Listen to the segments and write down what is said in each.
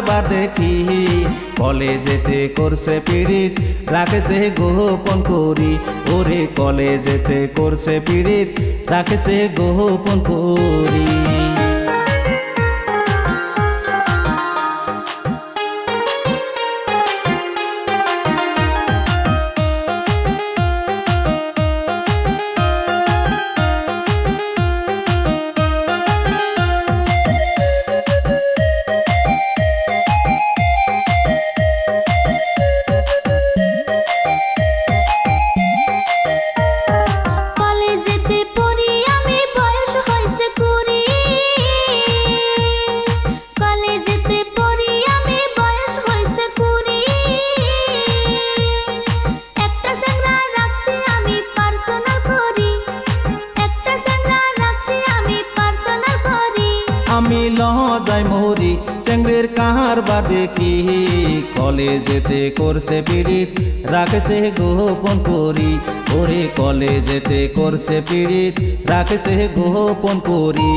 কারবার দেখি কলেজেতে করছে পিরিত রাখেছে গোপন করি ওরে কলেজেতে করছে পিরিত রাখেছে গোপন করি আমি লজ্জায় মরি চেংড়ির কারবার দেখি কলেজেতে করছে পিরিত রাখেছে গোপন করি ওরে কলেজেতে করছে পিরিত রাখেছে গোপন করি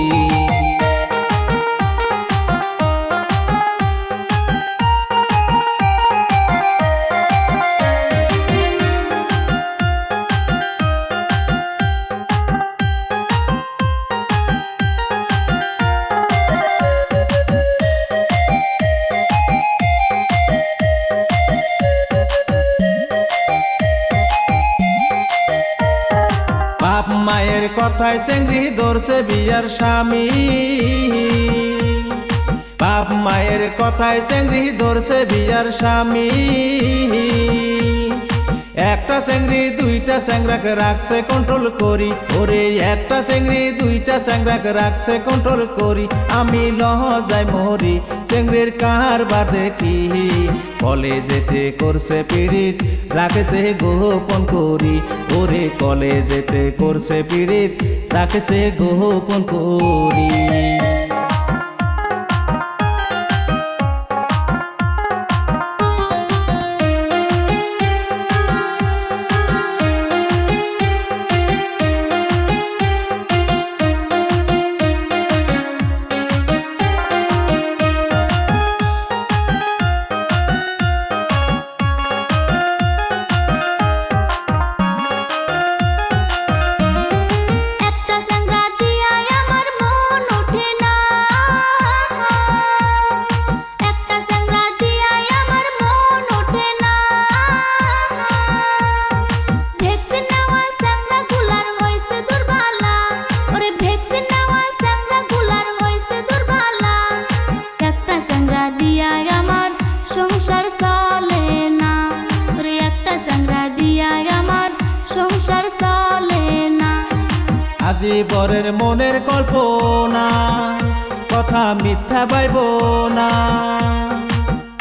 বাপ মায়ের কথায় চেংড়ি ধরছে বিয়ার স্বামী বাপ মায়ের কথায় চেংড়ি ধরছে বিয়ার স্বামী একটা চেংড়ি দুইটা চ্যাংড়াকে রাখছে কন্ট্রোল করি ওরে একটা চেংড়ি দুইটা চ্যাংড়াকে রাখছে কন্ট্রোল করি আমি লজ্জায় মরি চেংড়ির কারবার দেখি কলেজেতে করছে পিরিত রাখেছে গোপন করি ওরে কলেজেতে করছে পিরিত রাখেছে গোপন করি সংসার চলে না ওরে একটা চ্যাংড়া দিয়া আমার সংসার চলে না আজি বরের মনের কল্পনা কথা মিথ্যা পাইব না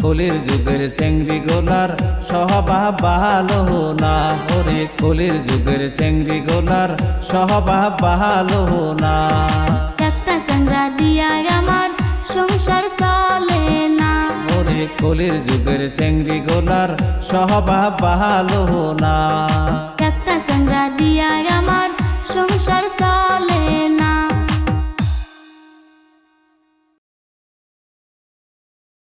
কলির যুগের চেংড়ি গোলার স্বভাব ভালো না ওরে কলির যুগের চেংড়ি গোলার স্বভাব ভালো না একটা চ্যাংড়া দিয়া আমার সংসার চলে না ওরে কলির যুগের চেংড়ি গোলার স্বভাব ভালো না একটা চ্যাংড়া দিয়া